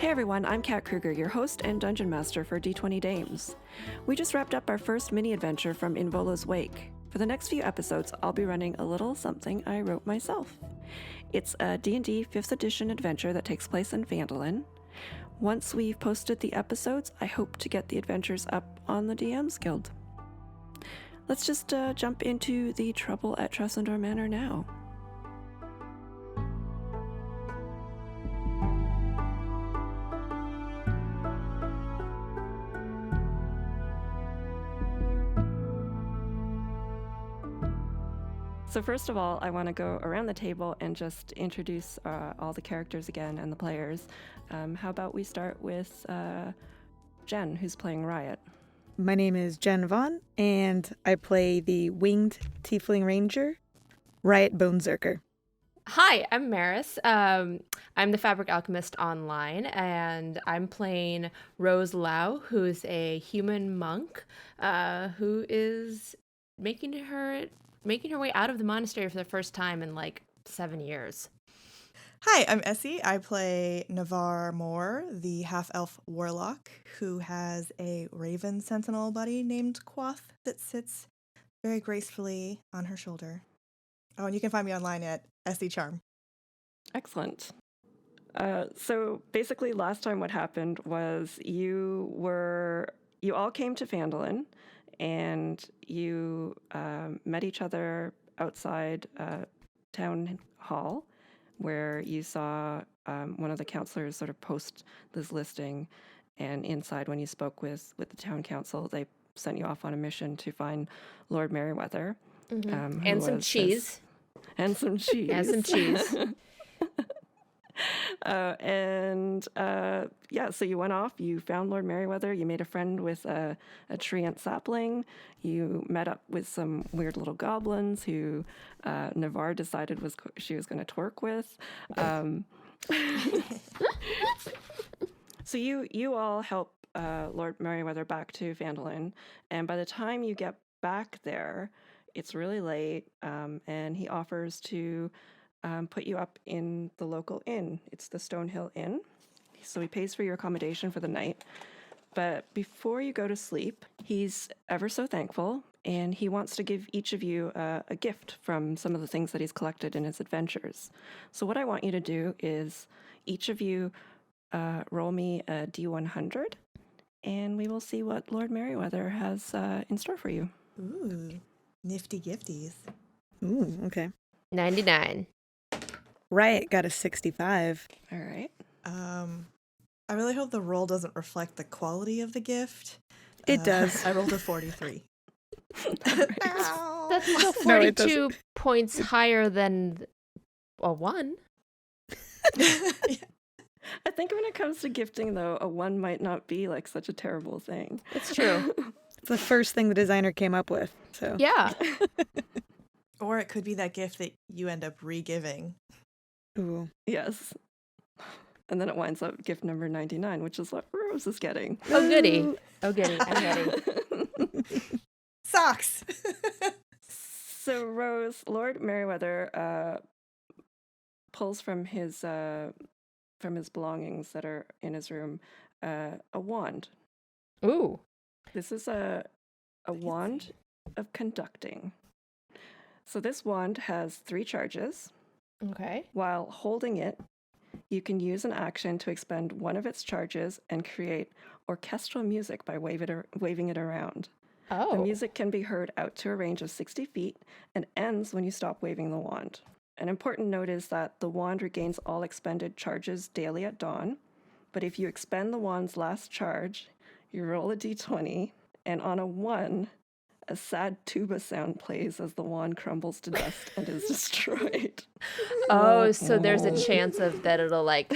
Hey everyone, I'm Kat Kruger, your host and dungeon master for D20 Dames. We just wrapped up our first mini-adventure from Invola's Wake. For the next few episodes, I'll be running a little something I wrote myself. It's a D&D 5th edition adventure that takes place in Phandalin. Once we've posted the episodes, I hope to get the adventures up on the DM's Guild. Let's just jump into the trouble at Tresendar Manor now. So first of all, I want to go around the table and just introduce all the characters again and the players. How about we start with Jen, who's playing Riot? My name is Jen Vaughn, and I play the winged tiefling ranger, Riot Bonezerker. Hi, I'm Meris. I'm the Fabric Alchemist online, and I'm playing Rose Lau, who's a human monk who is making her way out of the monastery for the first time in like 7 years. Hi, I'm Essie. I play Navarre Moore, the half-elf warlock, who has a raven sentinel buddy named Quoth that sits very gracefully on her shoulder. Oh, and you can find me online at Essie Charm. Excellent. So basically last time what happened was you all came to Phandalin and you met each other outside town hall, where you saw one of the counselors sort of post this listing, and inside when you spoke with the town council, they sent you off on a mission to find Lord Merryweather. Mm-hmm. And some cheese. And some cheese. And some cheese. So you went off, you found Lord Merryweather, you made a friend with a treant sapling, you met up with some weird little goblins who Navarre decided she was going to twerk with. So you all help Lord Merryweather back to Phandalin, and by the time you get back there, it's really late, and he offers to put you up in the local inn. It's the Stonehill Inn. So he pays for your accommodation for the night. But before you go to sleep, he's ever so thankful, and he wants to give each of you a gift from some of the things that he's collected in his adventures. So what I want you to do is each of you roll me a D100, and we will see what Lord Merryweather has in store for you. Ooh, nifty gifties. Ooh, okay. 99. Riot got a 65. All right. I really hope the roll doesn't reflect the quality of the gift. It does. I rolled a 43. That's still 42 points higher than a 1. I think when it comes to gifting, though, a 1 might not be like such a terrible thing. It's true. It's the first thing the designer came up with. So Yeah. Or it could be that gift that you end up re-giving. Ooh. Yes. And then it winds up gift number 99, which is what Rose is getting. Oh, goody. Oh, goody. I'm ready. Socks! So, Rose, Lord Merryweather pulls from his belongings that are in his room a wand. Ooh. This is a wand of conducting. So this wand has 3 charges. Okay. While holding it, you can use an action to expend one of its charges and create orchestral music by waving it around. Oh. The music can be heard out to a range of 60 feet and ends when you stop waving the wand. An important note is that the wand regains all expended charges daily at dawn, but if you expend the wand's last charge, you roll a d20, and on a 1, a sad tuba sound plays as the wand crumbles to dust and is destroyed. Oh, so there's a chance of that it'll like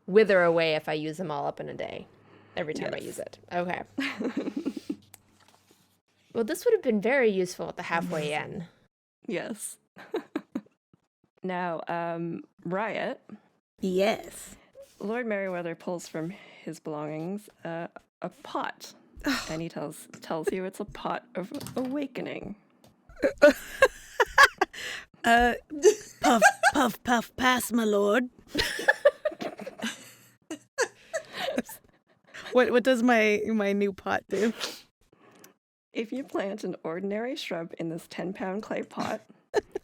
wither away if I use them all up in a day. Every time I use it. Okay. Well, this would have been very useful at the halfway inn. Yes. Now, Riot. Yes. Lord Merryweather pulls from his belongings a pot. And he tells you it's a pot of awakening. Puff, puff, puff, pass, my lord. What does my new pot do? If you plant an ordinary shrub in this 10-pound clay pot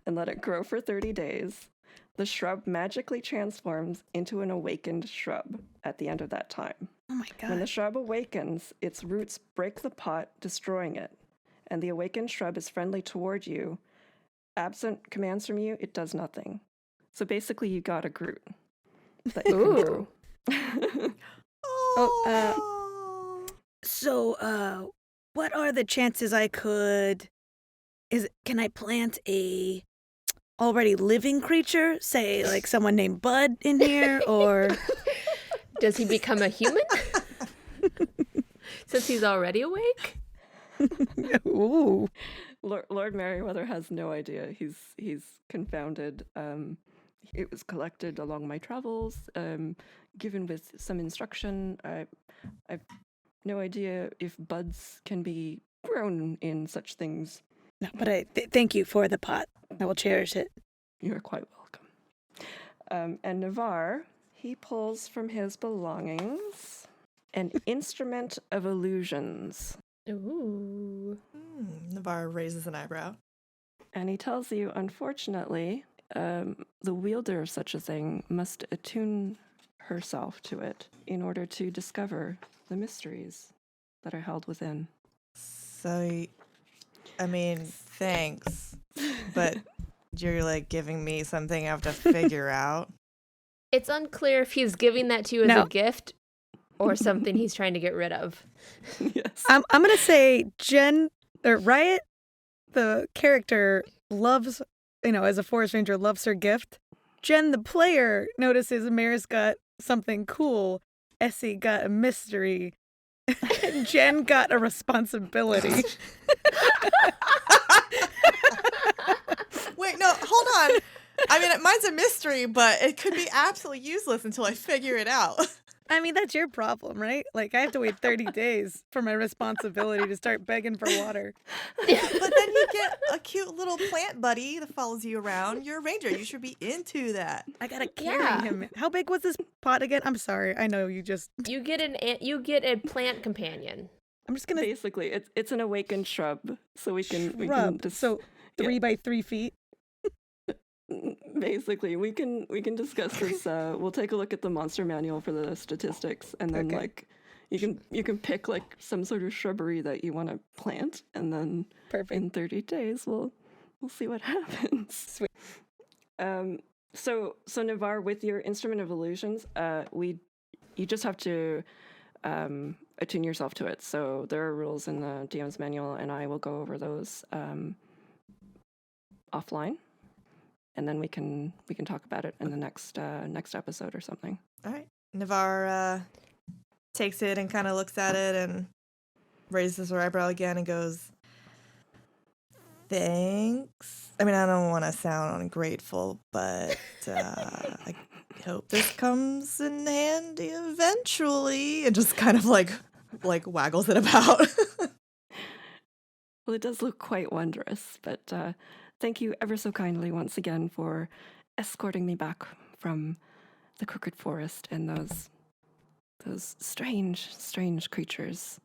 and let it grow for 30 days, the shrub magically transforms into an awakened shrub at the end of that time. Oh my When the god. shrub awakens, its roots break the pot, destroying it, and the awakened shrub is friendly toward you. Absent commands from you, it does nothing. So basically, you got a Groot. That you can Ooh. throw. Oh, So, what are the chances I could can I plant a already living creature? Say like someone named Bud in here or Does he become a human? Since he's already awake? Ooh. Lord Merriweather has no idea. He's confounded. It was collected along my travels, given with some instruction. I've no idea if buds can be grown in such things. No, but I thank you for the pot. I will cherish it. You're quite welcome. And Navarre, he pulls from his belongings an instrument of illusions. Ooh. Navarre raises an eyebrow. And he tells you, unfortunately, the wielder of such a thing must attune herself to it in order to discover the mysteries that are held within. So, I mean, thanks, but you're like giving me something I have to figure out. It's unclear if he's giving that to you as No. a gift or something he's trying to get rid of. Yes. I'm gonna say Riot, the character, loves, as a forest ranger, loves her gift. Jen, the player, notices Maris got something cool. Essie got a mystery. And Jen got a responsibility. Wait, no, hold on. I mean, mine's a mystery, but it could be absolutely useless until I figure it out. I mean, that's your problem, right? Like, I have to wait 30 days for my responsibility to start begging for water. But then you get a cute little plant buddy that follows you around. You're a ranger. You should be into that. I gotta carry Yeah. him. How big was this pot again? I'm sorry. I know you just. You get a plant companion. I'm just gonna Basically, it's an awakened shrub, so we can rub. just So 3 by 3 feet. basically we can discuss this. We'll take a look at the monster manual for the statistics, and then Okay. like you can pick like some sort of shrubbery that you want to plant, and then Perfect. in 30 days we'll see what happens. Sweet. So Navarre, with your instrument of illusions, you just have to attune yourself to it. So there are rules in the DM's manual, and I will go over those offline, and then we can talk about it in the next episode or something. All right. Navarre takes it and kind of looks at it and raises her eyebrow again and goes, thanks. I mean, I don't want to sound ungrateful, but I hope this comes in handy eventually. And just kind of like waggles it about. Well, it does look quite wondrous, but thank you ever so kindly once again for escorting me back from the Crooked Forest and those strange creatures.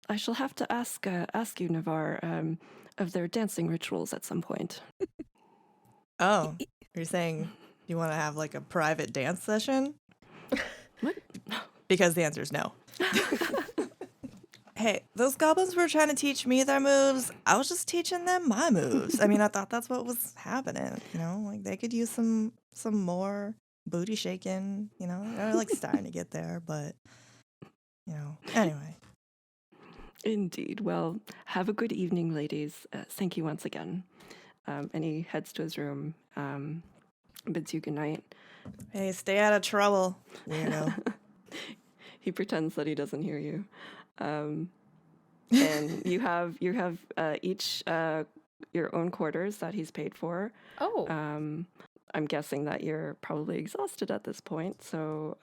I shall have to ask you, Navarre, of their dancing rituals at some point. Oh, you're saying you want to have like a private dance session? What? Because the answer is no. Hey, those goblins were trying to teach me their moves. I was just teaching them my moves. I mean, I thought that's what was happening. Like they could use some more booty shaking. They're like starting to get there, but anyway. Indeed. Well, have a good evening, ladies. Thank you once again. And he heads to his room, bids you good night. Hey, stay out of trouble, weirdo. He pretends that he doesn't hear you. And you have each your own quarters that he's paid for. Oh. I'm guessing that you're probably exhausted at this point. So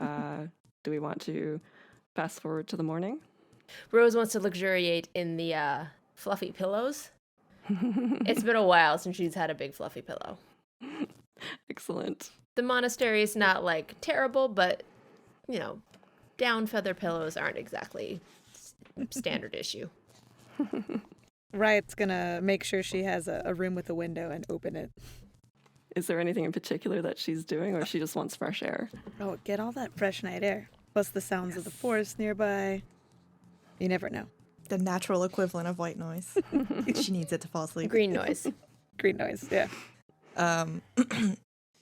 do we want to fast forward to the morning? Rose wants to luxuriate in the fluffy pillows. It's been a while since she's had a big fluffy pillow. Excellent. The monastery is not like terrible, but down feather pillows aren't exactly standard issue. Riot's gonna make sure she has a room with a window and open it. Is there anything in particular that she's doing, or she just wants fresh air? Oh, get all that fresh night air. Plus the sounds of the forest nearby. You never know. The natural equivalent of white noise. She needs it to fall asleep. Green noise. Green noise, yeah.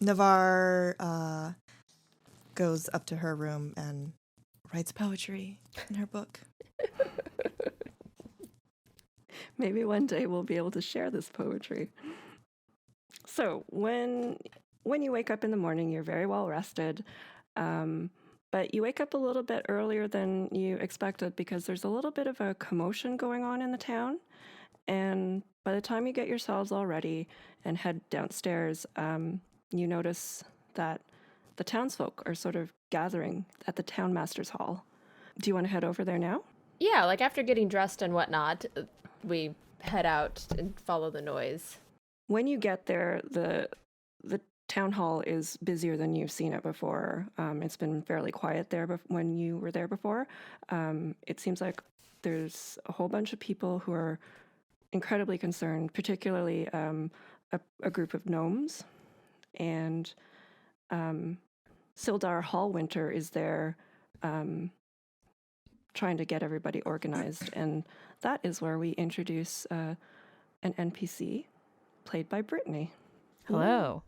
Navarre goes up to her room and writes poetry in her book. Maybe one day we'll be able to share this poetry. So when you wake up in the morning, you're very well rested, but you wake up a little bit earlier than you expected because there's a little bit of a commotion going on in the town. And by the time you get yourselves all ready and head downstairs, you notice that the townsfolk are sort of gathering at the townmaster's hall. Do you want to head over there now? Yeah, like after getting dressed and whatnot, we head out and follow the noise. When you get there, the town hall is busier than you've seen it before. It's been fairly quiet there when you were there before. It seems like there's a whole bunch of people who are incredibly concerned, particularly a group of gnomes. And Sildar Hallwinter is there trying to get everybody organized. And that is where we introduce an NPC played by Brittni. Hello.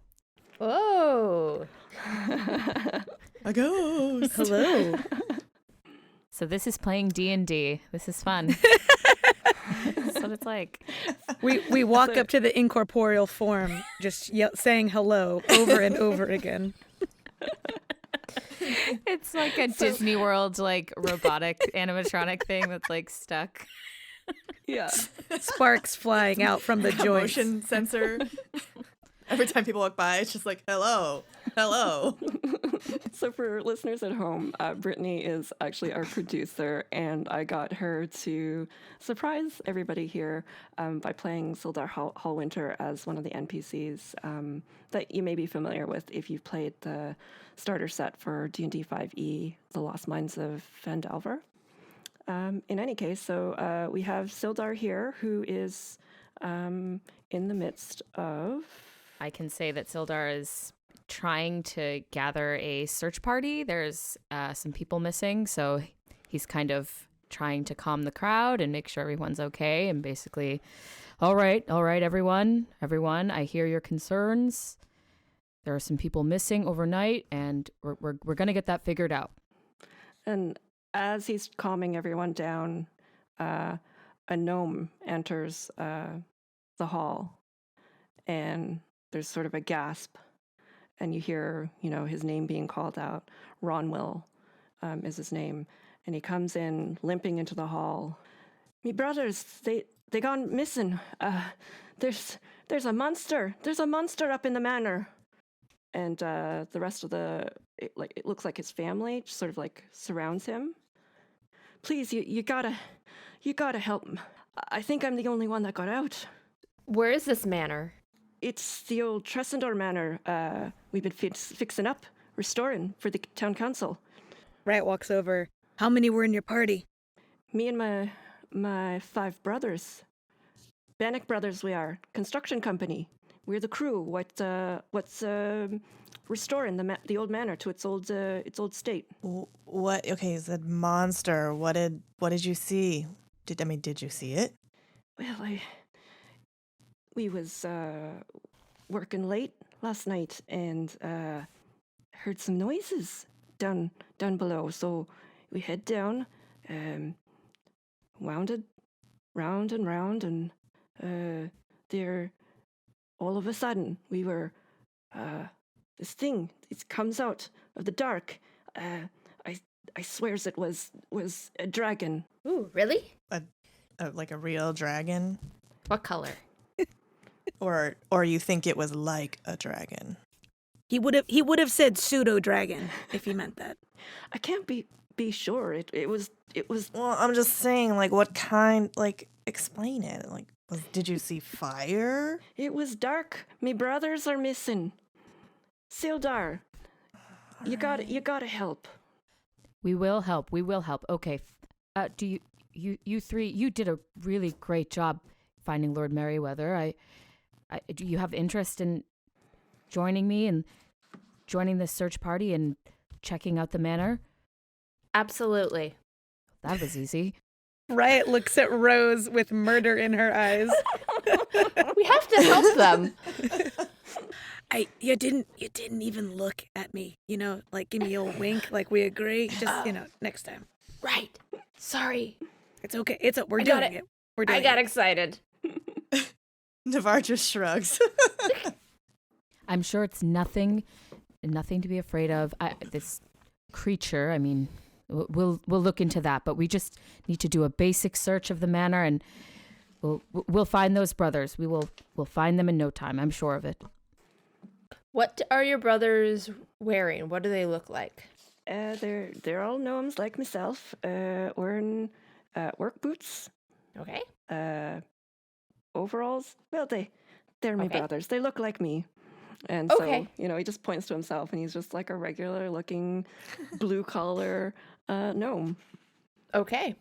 Oh. A ghost. Hello. So this is playing D&D. This is fun. That's what it's like. We walk up to the incorporeal form, just saying hello over and over again. It's like a Disney World like robotic animatronic thing that's like stuck. Yeah. Sparks flying out from the joints. Motion sensor. Every time people walk by, it's just like, hello, hello. So for listeners at home, Brittni is actually our producer, and I got her to surprise everybody here by playing Sildar Hallwinter as one of the NPCs that you may be familiar with if you've played the starter set for D&D 5e, The Lost Mines of Phandelver. In any case, so we have Sildar here, who is in the midst of... I can say that Sildar is trying to gather a search party. There's some people missing, so he's kind of trying to calm the crowd and make sure everyone's okay. And basically, all right, everyone, I hear your concerns. There are some people missing overnight, and we're gonna get that figured out. And as he's calming everyone down, a gnome enters the hall, and there's sort of a gasp, and you hear, his name being called out. Ronwill is his name, and he comes in limping into the hall. Me brothers, they gone missing. There's a monster. There's a monster up in the manor. And the rest of it looks like his family just sort of like surrounds him. Please, you gotta help him. I think I'm the only one that got out. Where is this manor? It's the old Tresendar Manor we've been fixing up, restoring for the town council. Riot walks over. How many were in your party? Me and my 5 brothers. Bannock Brothers we are. Construction company. We're the crew. What's restoring the old manor to its old state. What? Okay, you said monster. What did you see? Did you see it? Well, we was working late last night and heard some noises down below. So we head down, wound it round and round, and there, all of a sudden, we were this thing. It comes out of the dark. I swears it was a dragon. Ooh, really? Like a real dragon? What color? Or you think it was like a dragon? He would have said pseudo dragon if he meant that. I can't be sure. It was. Well, I'm just saying, like, what kind? Like, explain it. Like, did you see fire? It was dark. Me brothers are missing. Sildar, you gotta help. We will help. We will help. Okay. Do you three, you did a really great job finding Lord Merryweather. Do you have interest in joining me and joining this search party and checking out the manor? Absolutely. That was easy. Riot looks at Rose with murder in her eyes. We have to help them. You didn't even look at me, like give me a old wink, like we agree. Just, next time. Right. Sorry. It's okay. We're I got doing it. it. We're doing I got it. excited. Navarre just shrugs. I'm sure it's nothing to be afraid of. This creature, I mean, we'll look into that, but we just need to do a basic search of the manor, and we'll find those brothers. We'll find them in no time. I'm sure of it. What are your brothers wearing? What do they look like? They're all gnomes like myself, wearing work boots, Okay. overalls. Well, they're my Okay. brothers. They look like me. And Okay. so, he just points to himself, and he's just like a regular looking blue collar gnome. Okay.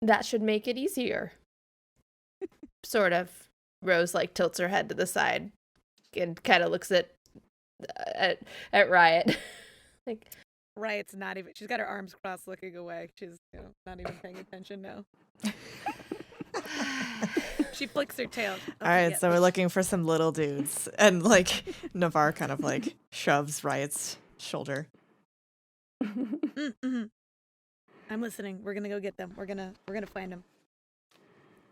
That should make it easier. Sort of. Rose tilts her head to the side and kind of looks at Riot. Riot's not even, she's got her arms crossed looking away. She's not even paying attention now. She flicks her tail. All right, so we're looking for some little dudes. And Navarre kind of shoves Riot's shoulder. Mm-hmm. I'm listening. We're gonna go get them. We're gonna find them.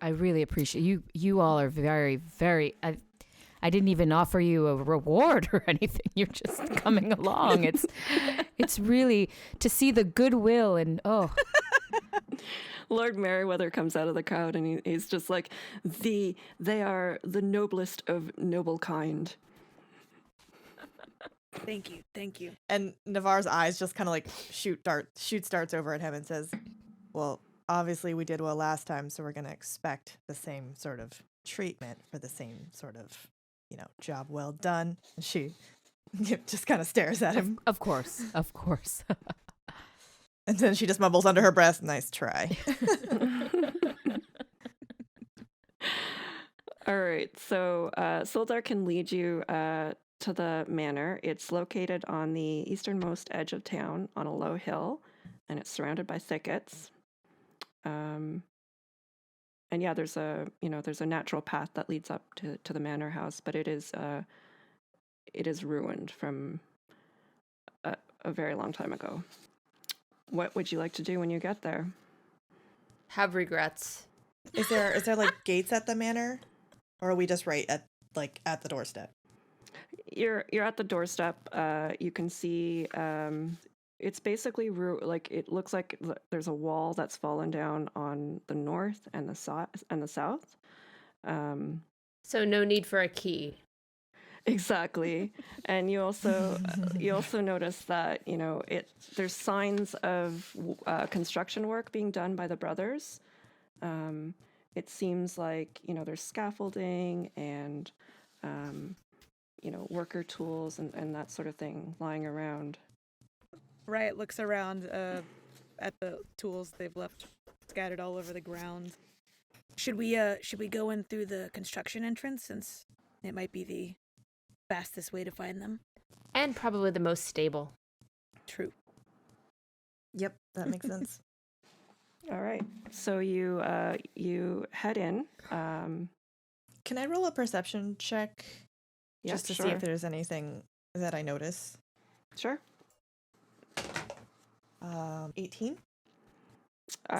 I really appreciate you. You all are very, very. I didn't even offer you a reward or anything. You're just coming along. It's really to see the goodwill and Lord Merryweather comes out of the crowd, and he's just like, they are the noblest of noble kind. Thank you. And Navarre's eyes just kind of shoot darts over at him and says, well, obviously we did well last time, so we're going to expect the same sort of treatment for the same sort of, job well done. And she just kind of stares at him. Of course. And then she just mumbles under her breath, nice try. All right, so Sildar can lead you to the manor. It's located on the easternmost edge of town on a low hill, and it's surrounded by thickets. And yeah, there's a natural path that leads up to the manor house, but it is ruined from a very long time ago. What would you like to do when you get there? Have regrets. Is there gates at the manor, or are we just right at at the doorstep? You're at the doorstep. You can see it's basically it looks like there's a wall that's fallen down on the north and the south. So no need for a key. Exactly. And you also notice that there's signs of construction work being done by the brothers. It seems like there's scaffolding and worker tools and that sort of thing lying around. Riot looks around at the tools they've left scattered all over the ground. Should we go in through the construction entrance, since it might be the fastest way to find them? And probably the most stable. True. Yep, that makes sense. All right. So you head in. Can I roll a perception check just to see if there's anything that I notice? Sure. 18.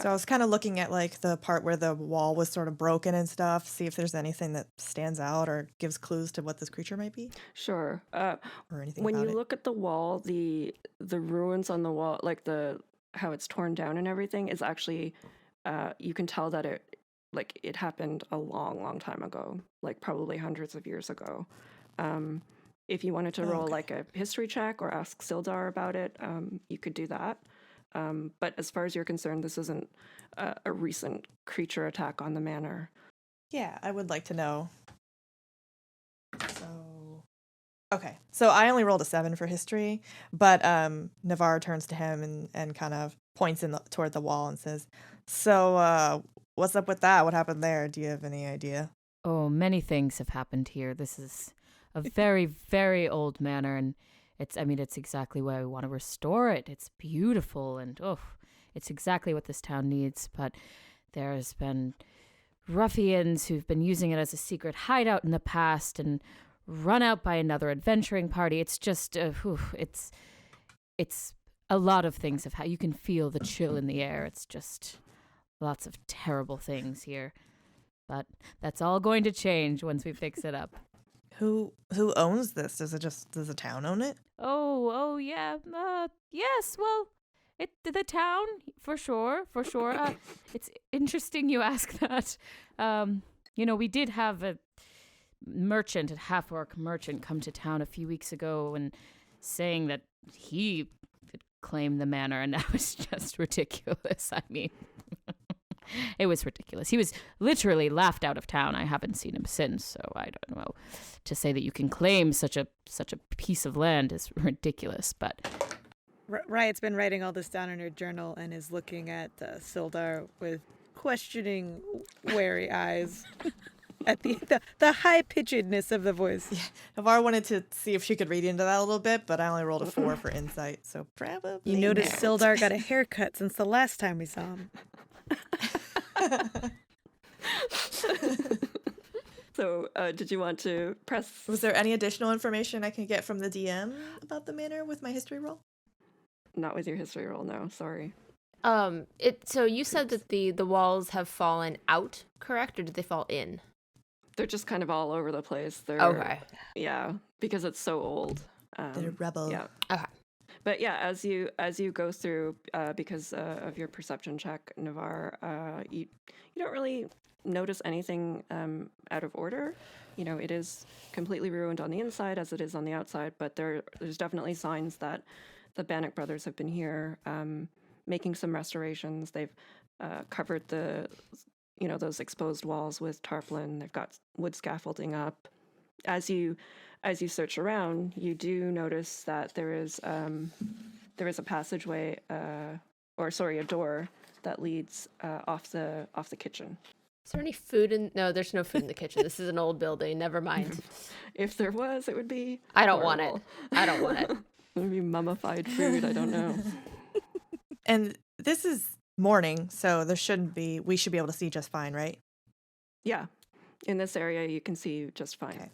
So I was kind of looking at the part where the wall was sort of broken and stuff, see if there's anything that stands out or gives clues to what this creature might be. Sure. Or anything when about you it. look at the wall, the ruins on the wall, how it's torn down and everything, is actually you can tell that it happened a long, long time ago, probably hundreds of years ago. If you wanted to roll a history check or ask Sildar about it, you could do that. But as far as you're concerned, this isn't a recent creature attack on the manor. Yeah, I would like to know. So I only rolled a 7 for history, but Navarre turns to him and kind of points toward the wall and says, "So, what's up with that? What happened there? Do you have any idea?" Oh, many things have happened here. This is a very, very old manor, and it's exactly why we want to restore it. It's beautiful, and it's exactly what this town needs. But there's been ruffians who've been using it as a secret hideout in the past and run out by another adventuring party. It's just, it's a lot of things have you can feel the chill in the air. It's just lots of terrible things here. But that's all going to change once we fix it up. Who owns this? Does the town own it? Oh yeah. Yes. Well, the town for sure. It's interesting you ask that. We did have a merchant, a half-orc merchant, come to town a few weeks ago and saying that he could claim the manor, and that was just ridiculous. I mean. It was ridiculous. He was literally laughed out of town. I haven't seen him since, so I don't know. To say that you can claim such a piece of land is ridiculous, but... Riot's been writing all this down in her journal and is looking at Sildar with questioning, wary eyes at the high-pitchedness of the voice. Yeah, Navarre wanted to see if she could read into that a little bit, but I only rolled a 4 for insight, so probably You noticed not. Sildar got a haircut since the last time we saw him. So, did you want to press? Was there any additional information I can get from the DM about the manor with my history roll? Not with your history roll, no. Sorry. So you said that the walls have fallen out, correct, or did they fall in? They're just kind of all over the place. They're Okay. Yeah, because it's so old. They're rebel. Yeah. Okay. But yeah, as you go through, because of your perception check, Navarre, you don't really notice anything out of order. It is completely ruined on the inside as it is on the outside, but there's definitely signs that the Bannock brothers have been here making some restorations. They've covered those exposed walls with tarpaulin. They've got wood scaffolding up. As you search around, you do notice that there is a passageway, a door that leads off the kitchen. Is there any food in? No, there's no food in the kitchen. This is an old building. Never mind. If there was, it would be. I don't want horrible. it. I don't want it. It would be mummified food. I don't know. And this is morning, so we should be able to see just fine, right? Yeah, in this area you can see just fine. Okay.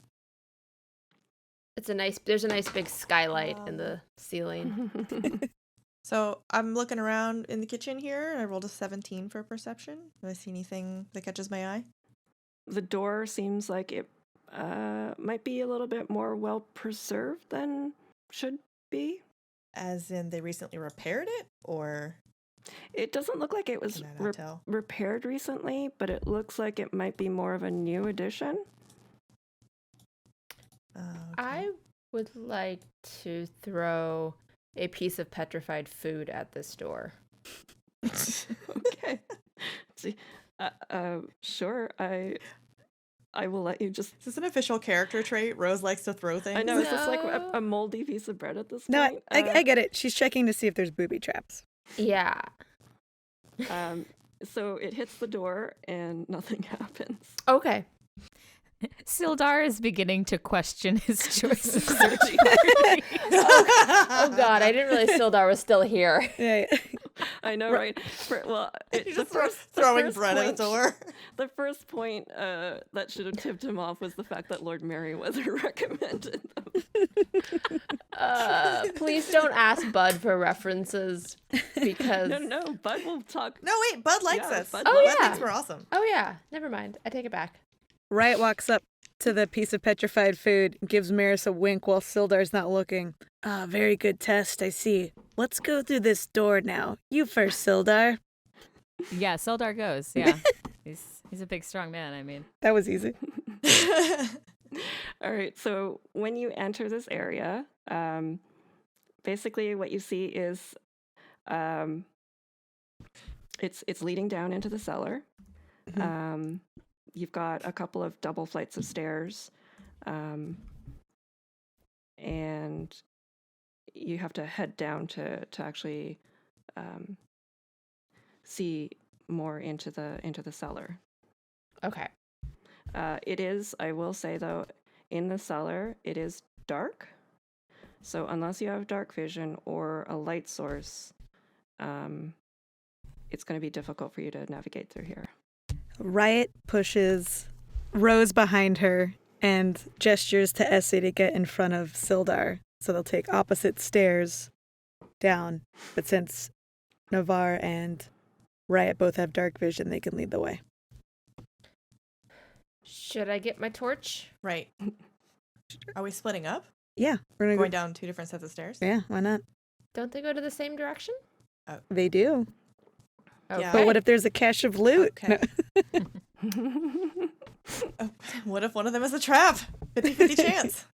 There's a nice big skylight in the ceiling. So I'm looking around in the kitchen here, and I rolled a 17 for perception. Do I see anything that catches my eye? The door seems like it might be a little bit more well preserved than should be. As in they recently repaired it, or? It doesn't look like it was Can I not tell? repaired recently, but it looks like it might be more of a new addition. Okay. I would like to throw a piece of petrified food at this door. Okay. See, sure. I will let you just. Is this an official character trait? Rose likes to throw things. I know. Is this like No. a moldy piece of bread at this No, point? I get it. She's checking to see if there's booby traps. Yeah. So it hits the door and nothing happens. Okay. Sildar is beginning to question his choices. Oh God, I didn't realize Sildar was still here. Yeah. I know, right? You're just throwing bread at the door. The first point that should have tipped him off was the fact that Lord Merryweather recommended them. Please don't ask Bud for references because. No, Bud will talk. No, wait, Bud likes Yeah, us. Bud Oh, Bud yeah. thinks we're awesome. Oh yeah, never mind. I take it back. Riot walks up to the piece of petrified food and gives Meris a wink while Sildar's not looking. Ah, very good test, I see. Let's go through this door now. You first, Sildar. Yeah, Sildar goes. Yeah. He's a big, strong man. I mean, That was easy. All right, so when you enter this area, basically what you see is it's leading down into the cellar. You've got a couple of double flights of stairs, and you have to head down to actually see more into the cellar. Okay. It is, I will say though, in the cellar, it is dark. So unless you have dark vision or a light source, it's going to be difficult for you to navigate through here. Riot pushes Rose behind her and gestures to Essie to get in front of Sildar. So they'll take opposite stairs down. But since Navarre and Riot both have dark vision, they can lead the way. Should I get my torch? Right. Are we splitting up? Yeah, we're gonna Going down 2 different sets of stairs? Yeah, why not? Don't they go to the same direction? They do. Yeah. But what if there's a cache of loot? Okay. What if one of them is a trap? 50-50 chance.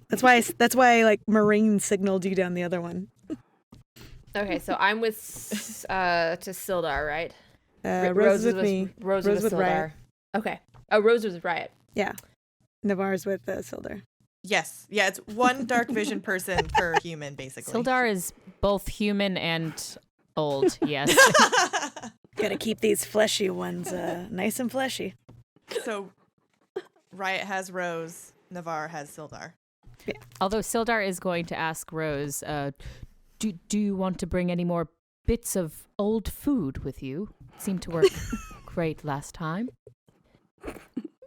That's why like Marine signaled you down the other one. Okay, so I'm with to Sildar, right? Rose is with me. Rose Rose with with Sildar. Riot. Okay. Oh, Rose was with Riot. Yeah. Navarre's with Sildar. Yes. Yeah, it's one dark vision person per human, basically. Sildar is both human and old, yes. Gotta keep these fleshy ones nice and fleshy. So, Riot has Rose, Navarre has Sildar. Yeah. Although Sildar is going to ask Rose, do you want to bring any more bits of old food with you? It seemed to work great last time.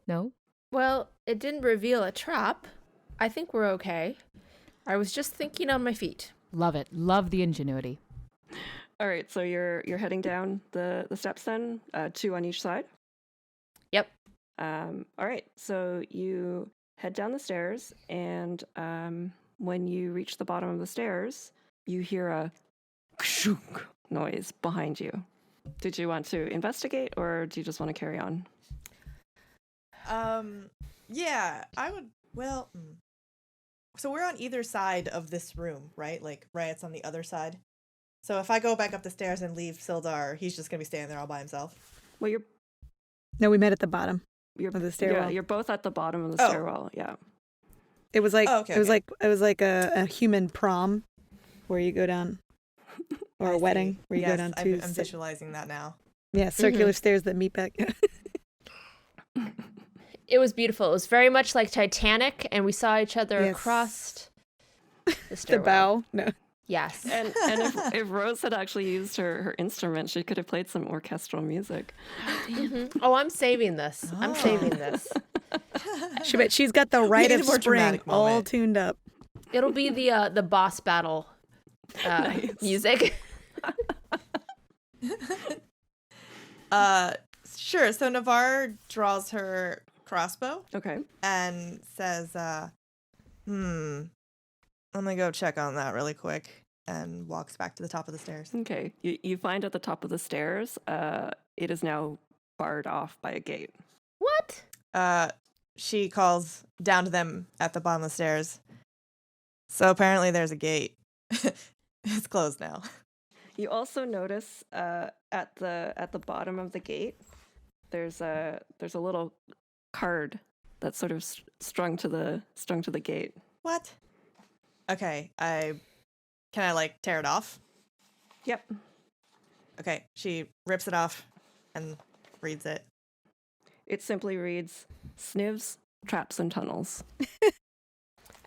No? Well, it didn't reveal a trap. I think we're okay. I was just thinking on my feet. Love it. Love the ingenuity. All right, so you're heading down the steps then, 2 on each side. Yep. All right, so you head down the stairs, and when you reach the bottom of the stairs, you hear a kshunk noise behind you. Did you want to investigate, or do you just want to carry on? Yeah, I would, well, so we're on either side of this room, right? Like, Riot's on the other side. So if I go back up the stairs and leave Sildar, he's just going to be standing there all by himself. Well, No, we met at the bottom you're of the stairwell. Yeah, you're both at the bottom of the stairwell. Yeah. It was like okay. it was like a human prom where you go down, or I a see. wedding where you Yes, go down I'm to visualizing that now. circular stairs that meet back. It was beautiful. It was very much like Titanic, and we saw each other Yes. across the the stairwell. bow. No. Yes. And if Rose had actually used her instrument, she could have played some orchestral music. Mhm. Oh, I'm saving this. I'm saving this. She's got the rite need of a more spring dramatic all moment. tuned up. It'll be the boss battle music. Sure. So Navarre draws her crossbow Okay. and says, I'm gonna go check on that really quick, and walks back to the top of the stairs. Okay. You find at the top of the stairs, it is now barred off by a gate. What? She calls down to them at the bottom of the stairs. So apparently there's a gate. It's closed now. You also notice at the bottom of the gate, there's a little card that's sort of strung to the gate. What? Okay, can I like tear it off? Yep. Okay, she rips it off and reads it. It simply reads, "Snivs, traps, and tunnels."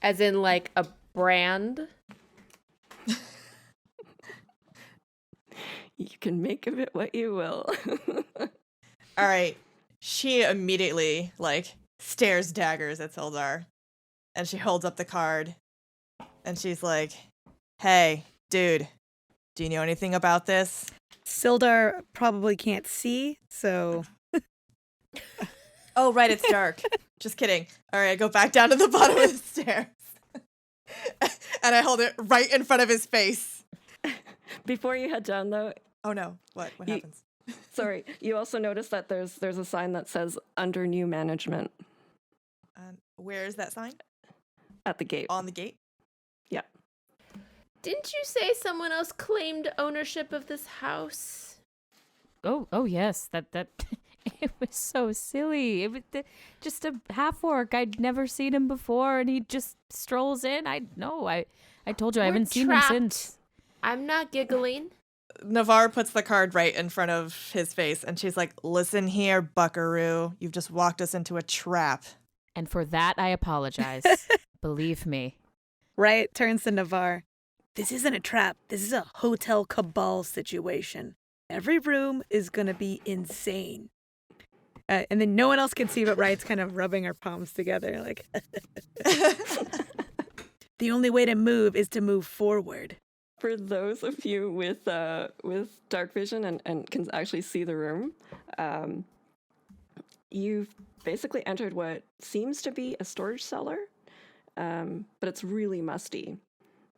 As in like a brand? You can make of it what you will. All right. She immediately like stares daggers at Sildar, and she holds up the card, and she's like, "Hey, dude, do you know anything about this?" Sildar probably can't see, so Oh, right, it's dark. Just kidding. All right, I go back down to the bottom of the stairs, and I hold it right in front of his face. Before you head down, though, Oh no! What You- happens? sorry, you also notice that there's a sign that says "Under New Management" Where is that sign? at the gate. On the gate? Yeah. Didn't you say someone else claimed ownership of this house? Oh yes, that it was so silly. It was just a half orc. I'd never seen him before, and he just strolls in. I told you I We're haven't seen trapped. him since. I'm not giggling. Navarre puts the card right in front of his face, and she's like, "Listen here, buckaroo. You've just walked us into a trap." And for that, I apologize. Believe me. Riot turns to Navarre. This isn't a trap. This is a hotel cabal situation. Every room is going to be insane. And then no one else can see, but Riot's kind of rubbing her palms together like... The only way to move is to move forward. For those of you with dark vision and can actually see the room, you've basically entered what seems to be a storage cellar, but it's really musty.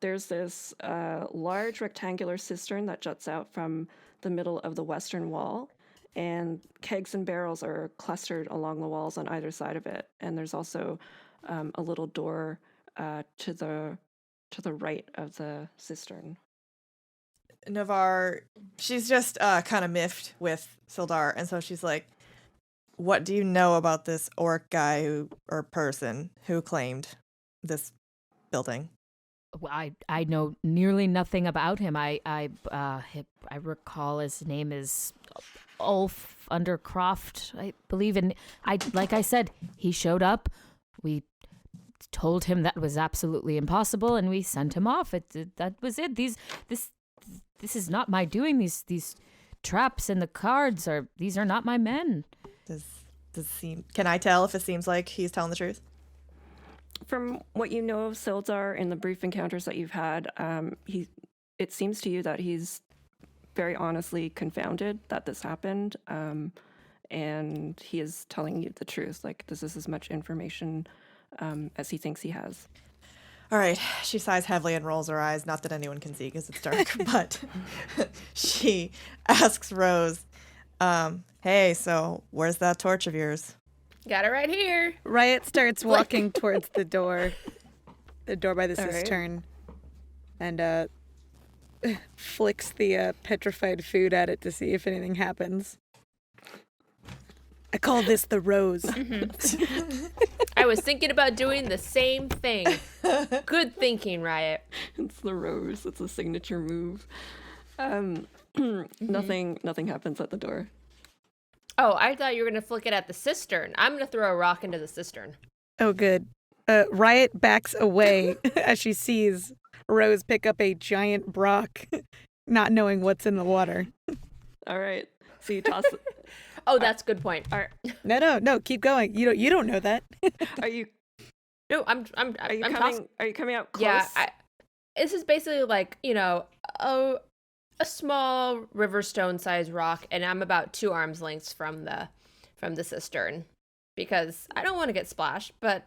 There's this large rectangular cistern that juts out from the middle of the western wall, and kegs and barrels are clustered along the walls on either side of it. And there's also a little door to the right of the cistern. Navarre, she's just kind of miffed with Sildar, and so she's like, "What do you know about this orc guy or person who claimed this building?" Well, I know nearly nothing about him. I recall his name is Ulf Undercroft, I believe. And like I said, he showed up. We told him that was absolutely impossible, and we sent him off. That was it. This is not my doing. These traps and the cards these are not my men. Does seem? Can I tell if it seems like he's telling the truth? From what you know of Sildar in the brief encounters that you've had, it seems to you that he's very honestly confounded that this happened, and he is telling you the truth. Like, this is as much information as he thinks he has. All right. She sighs heavily and rolls her eyes. Not that anyone can see because it's dark, but she asks Rose, "Hey, so where's that torch of yours?" Got it right here. Riot starts walking towards the door by the All right. cistern, and flicks the petrified food at it to see if anything happens. I call this the rose. I was thinking about doing the same thing. Good thinking, Riot. It's the rose. It's a signature move. Nothing happens at the door. Oh, I thought you were going to flick it at the cistern. I'm going to throw a rock into the cistern. Oh, good. Riot backs away as she sees Rose pick up a giant brock, not knowing what's in the water. All right. So you toss. Oh, that's a good point. No, keep going. You don't know that. Are you? No, I'm Are you I'm coming? tossing. Are you coming out close? Yeah, this is basically like, a small riverstone sized rock, and I'm about 2 arms lengths from the cistern, because I don't want to get splashed, but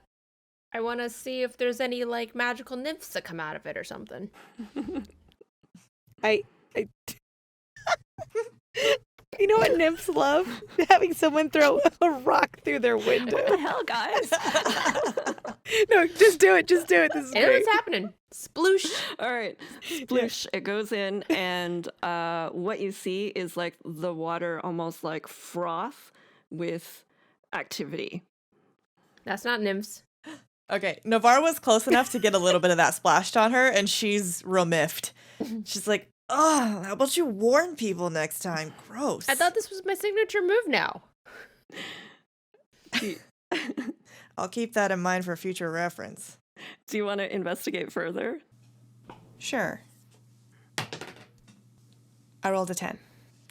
I want to see if there's any like magical nymphs that come out of it or something. I You know what nymphs love? Having someone throw a rock through their window. What the hell, guys? No, just do it. This is And great. what's happening? Sploosh. All right. Sploosh. It goes in, and what you see is like the water almost like froth with activity. That's not nymphs. Okay, Navarre was close enough to get a little bit of that splashed on her, and she's real miffed. She's like, "Oh, how about you warn people next time? Gross." I thought this was my signature move now. I'll keep that in mind for future reference. Do you want to investigate further? Sure. I rolled a 10.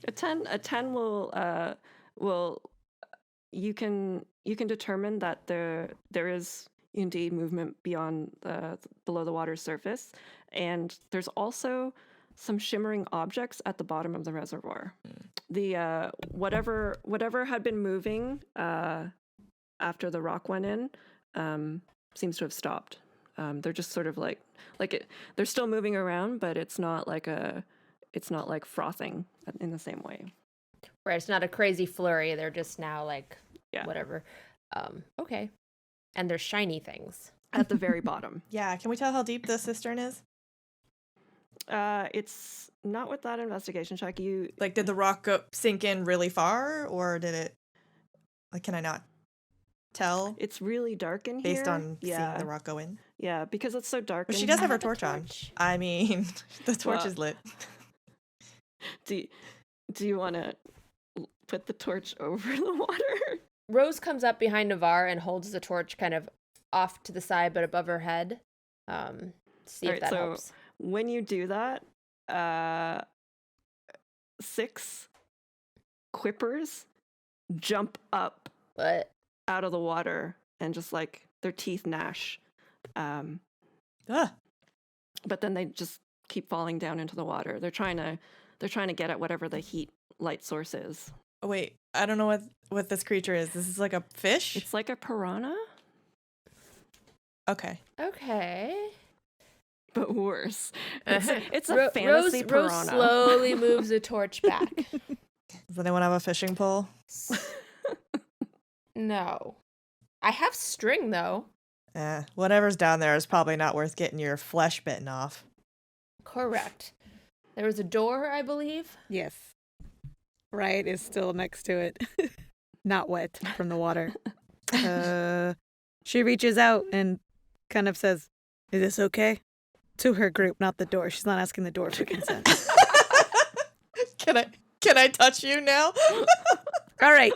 A 10 will you can determine that there is indeed movement beyond below the water surface, and there's also some shimmering objects at the bottom of the reservoir. The whatever had been moving after the rock went in seems to have stopped. They're just sort of like they're still moving around, but it's not like frothing in the same way. Right, it's not a crazy flurry. They're just now like, Yeah. whatever. Okay. And they're shiny things. At the very bottom. Yeah, can we tell how deep the cistern is? It's not with that investigation check. You Like, did the rock sink in really far, or did it, like, can I not tell It's really dark in here. based on seeing the rock go in? Yeah, because it's so dark. But in she does here. have her torch on. I mean, the torch Well, is lit. Do you want to put the torch over the water? Rose comes up behind Navarre and holds the torch kind of off to the side but above her head. See if Alright, that so helps. when you do that, 6 quippers jump up But out of the water and just like their teeth gnash. Ugh. But then they just keep falling down into the water. They're trying to get at whatever the heat light source is. Oh, wait, I don't know what this creature is. This is like a fish? It's like a piranha, Okay. okay. but worse. It's a Ro- fantasy Rose piranha. slowly moves the torch back. Does anyone have a fishing pole? No. I have string though. Whatever's down there is probably not worth getting your flesh bitten off. Correct. There was a door, I believe. Yes. Riot is still next to it. Not wet from the water. She reaches out and kind of says, "Is this okay?" To her group, not the door. She's not asking the door for consent. Can I touch you now? All right.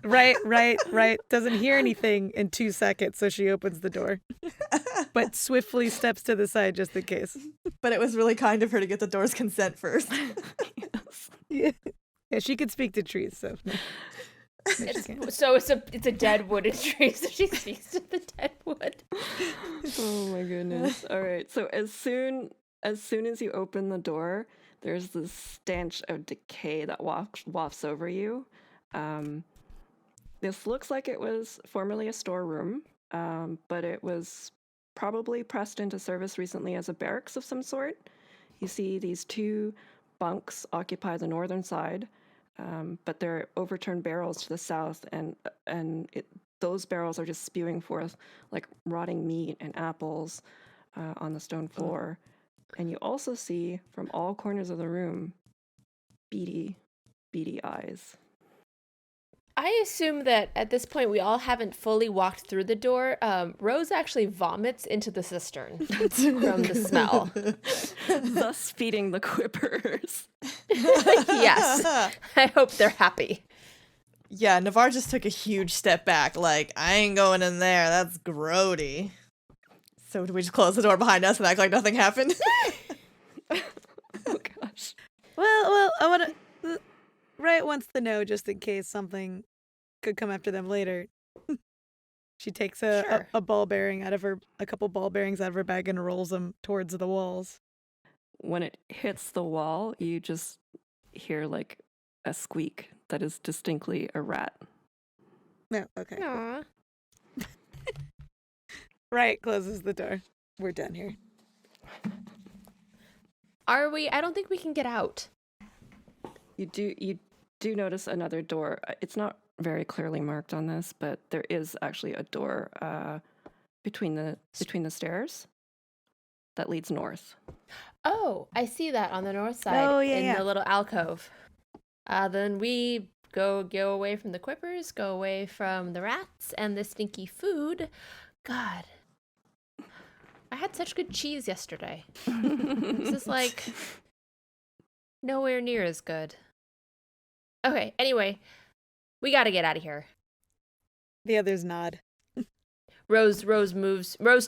Right. Doesn't hear anything in 2 seconds, so she opens the door. But swiftly steps to the side just in case. But it was really kind of her to get the door's consent first. Yeah, she could speak to trees, so. No, she It's can't. a dead wooden tree, so she speaks to the dead wood. Oh my goodness. All right. So as soon as you open the door, there's this stench of decay that wafts over you. This looks like it was formerly a storeroom, but it was probably pressed into service recently as a barracks of some sort. You see these 2 bunks occupy the northern side, but there are overturned barrels to the south, and those barrels are just spewing forth like rotting meat and apples on the stone floor. And you also see from all corners of the room beady eyes. I assume that at this point we all haven't fully walked through the door. Rose actually vomits into the cistern from the smell. Thus feeding the quippers. Yes. I hope they're happy. Yeah, Navarre just took a huge step back. Like, I ain't going in there. That's grody. So do we just close the door behind us and act like nothing happened? Oh gosh. Well, I want to. Riot wants to know just in case something could come after them later. She takes Sure. a ball bearing a couple ball bearings out of her bag and rolls them towards the walls. When it hits the wall, you just hear like a squeak that is distinctly a rat. No, okay. Aw. Riot closes the door. We're done here. Are we? I don't think we can get out. You do notice another door. It's not very clearly marked on this, but there is actually a door between the stairs that leads north. Oh, I see that on the north side in the little alcove. Then we go away from the quippers, go away from the rats and the stinky food. God, I had such good cheese yesterday. This is like nowhere near as good. Okay, anyway, we gotta get out of here. The others nod. Rose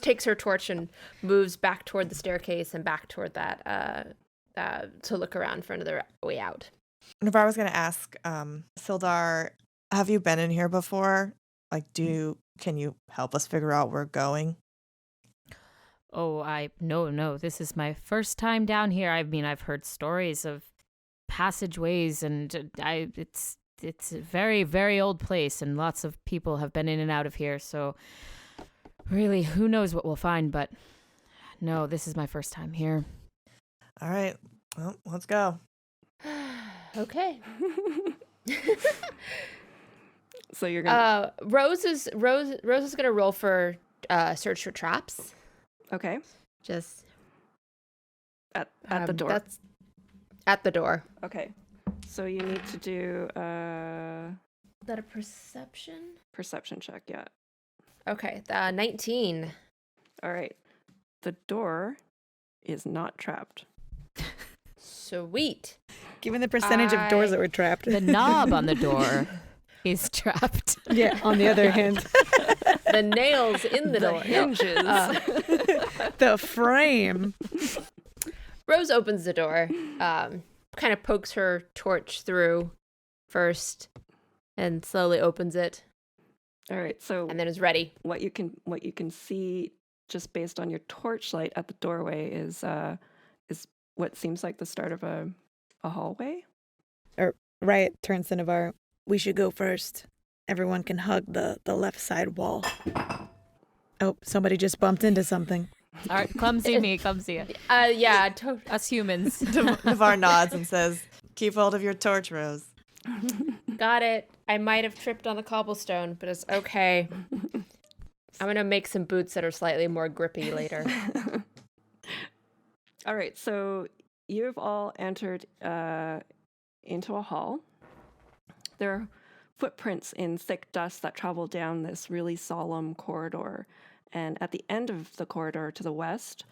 takes her torch and moves back toward the staircase and back toward that to look around for another way out. Navarre was going to ask, Sildar, have you been in here before? Like, can you help us figure out where we're going? Oh, no, this is my first time down here. I mean, I've heard stories of passageways, and it's a very, very old place, and lots of people have been in and out of here, so really, who knows what we'll find, but no, this is my first time here. All right, well, let's go. Okay. So you're gonna Rose is gonna roll for search for traps. okay Just at the door. That's at the door. Okay, so you need to do Is that a perception? perception check. Yeah. Okay, 19. All right. The door is not trapped. Sweet. Given the percentage of doors that were trapped. The knob on the door is trapped. Yeah, on the other hand. The nails in the door. hinges. The frame. Rose opens the door, kind of pokes her torch through first, and slowly opens it, All right, so and then is ready. what you can see just based on your torchlight at the doorway is what seems like the start of a hallway. Riot turns to Navarre. We should go first. Everyone can hug the left side wall. Oh, somebody just bumped into something. All right, come see me. Come see it. Yeah, Us humans. Navarre nods and says, "Keep hold of your torch, Rose." got it. I might have tripped on the cobblestone, but it's okay. I'm gonna make some boots that are slightly more grippy later. All right, so you've all entered into a hall. There are footprints in thick dust that travel down this really solemn corridor. And at the end of the corridor to the west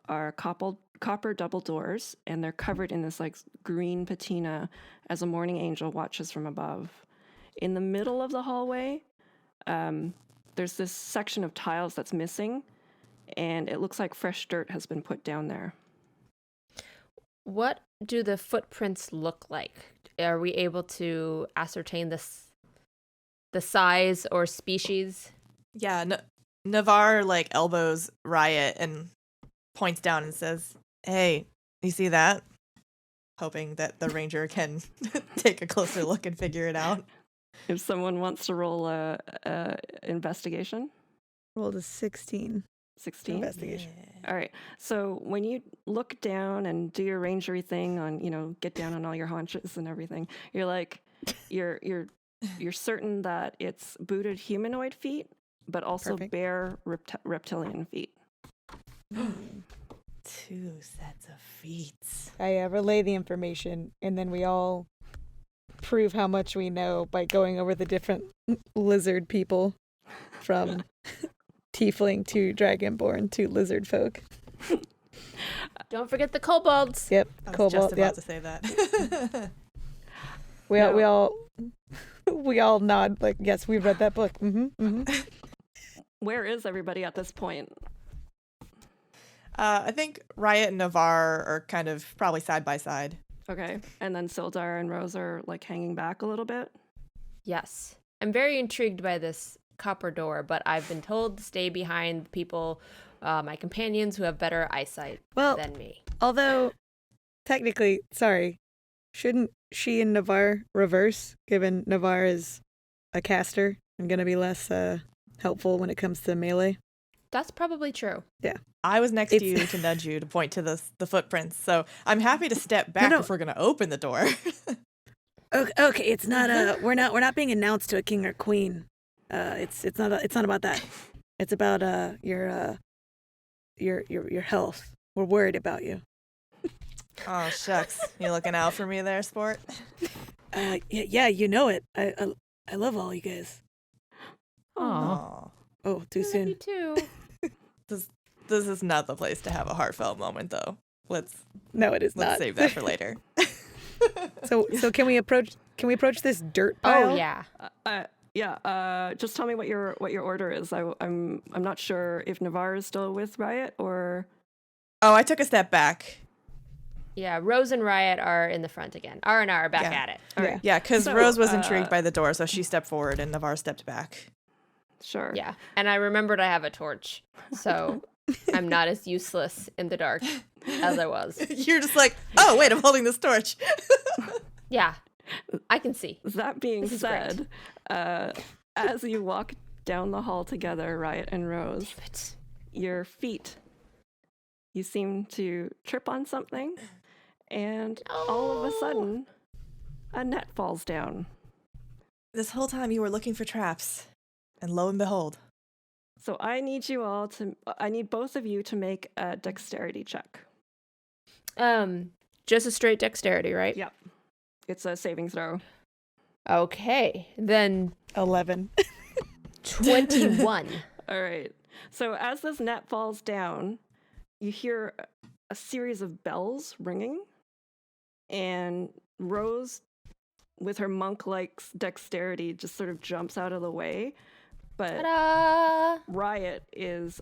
are copper double doors, and they're covered in this like green patina as a morning angel watches from above. In the middle of the hallway, there's this section of tiles that's missing, and it looks like fresh dirt has been put down there. What do the footprints look like? Are we able to ascertain the size or species? Yeah, Navarre like elbows Riot and points down and says, "Hey, you see that?" Hoping that the ranger can take a closer look and figure it out. If someone wants to roll a investigation, Rolled a 16. 16. Investigation. All right. So when you look down and do your rangery thing on, get down on all your haunches and everything, you're like, you're certain that it's booted humanoid feet, but also Perfect. bare reptilian feet. 2 sets of feet. I relay the information, and then we all prove how much we know by going over the different lizard people from tiefling to dragonborn to lizard folk. Don't forget the kobolds. Yep, I was kobold. just about Yep. to say that. We all nod like, yes, we've read that book. Where is everybody at this point? I think Riot and Navarre are kind of probably side by side. Okay. And then Sildar and Rose are like hanging back a little bit. Yes. I'm very intrigued by this copper door, but I've been told to stay behind people, my companions who have better eyesight than me. Although, technically, shouldn't she and Navarre reverse, given Navarre is a caster and going to be less helpful when it comes to melee? That's probably true. Yeah. I was next to you to nudge you to point to the footprints, so I'm happy to step back if we're gonna open the door. Okay, it's not we're not being announced to a king or queen. It's not about that. It's about your health. We're worried about you. Oh shucks, you looking out for me there, sport? Yeah, you know it. I love all you guys. Aw. Oh, too Me soon. too. This is not the place to have a heartfelt moment, though. Let's No, it is not. save that for later. So can we approach this dirt pile? Oh yeah. Yeah. Just tell me what your order is. I'm not sure if Navarre is still with Riot or. Oh, I took a step back. Yeah, Rose and Riot are in the front again. R&R are back Yeah. at it. All right. Yeah, because So, Rose was intrigued by the door, so she stepped forward and Navarre stepped back. Sure. Yeah. And I remembered I have a torch. So I'm not as useless in the dark as I was. You're just like, oh, wait, I'm holding this torch. Yeah. I can see. That being This is said, as you walk down the hall together, Riot and Rose, your feet, you seem to trip on something, and all of a sudden, a net falls down. This whole time you were looking for traps, and lo and behold. So I need both of you to make a dexterity check. Just a straight dexterity, right? Yep. It's a saving throw. Okay. Then 11. 21. All right. So as this net falls down, you hear a series of bells ringing, and Rose, with her monk-like dexterity, just sort of jumps out of the way, but Ta-da! Riot is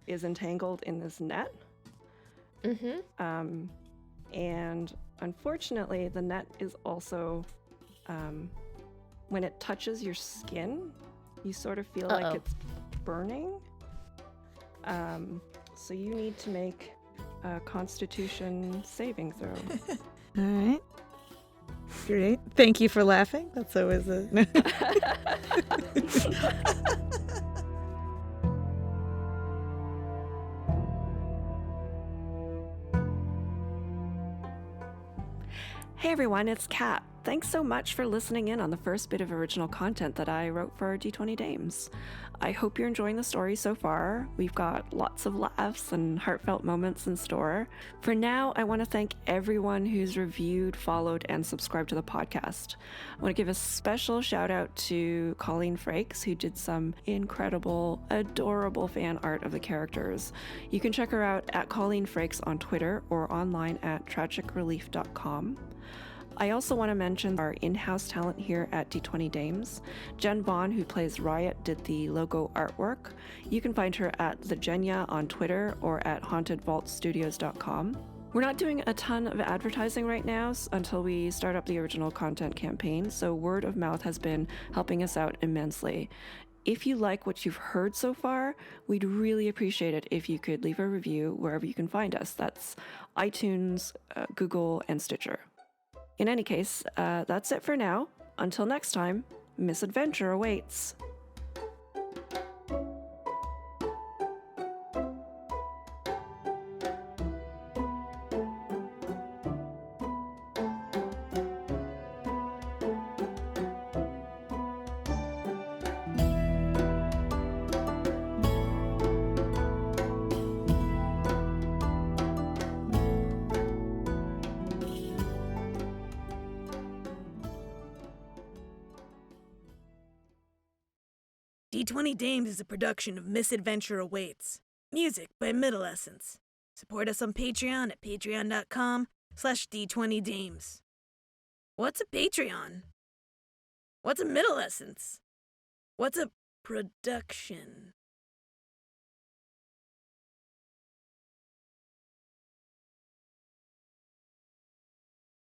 entangled in this net. Mm-hmm. And unfortunately, the net is also, when it touches your skin, you sort of feel like it's burning. So you need to make a Constitution saving throw. All right. Great. Thank you for laughing. That's always a... Hey everyone, it's Kat. Thanks so much for listening in on the first bit of original content that I wrote for D20 Dames. I hope you're enjoying the story so far. We've got lots of laughs and heartfelt moments in store. For now, I want to thank everyone who's reviewed, followed, and subscribed to the podcast. I want to give a special shout out to Colleen Frakes, who did some incredible, adorable fan art of the characters. You can check her out at Colleen Frakes on Twitter or online at tragicrelief.com. I also want to mention our in-house talent here at D20 Dames. Jen Vaughn, who plays Riot, did the logo artwork. You can find her at TheJenya on Twitter or at hauntedvaultstudios.com. We're not doing a ton of advertising right now until we start up the original content campaign, so word of mouth has been helping us out immensely. If you like what you've heard so far, we'd really appreciate it if you could leave a review wherever you can find us. That's iTunes, Google, and Stitcher. In any case, that's it for now. Until next time, misadventure awaits. D20 Dames is a production of Misadventure Awaits. Music by Middle Essence. Support us on Patreon at patreon.com/D20Dames. What's a Patreon? What's a Middle Essence? What's a production?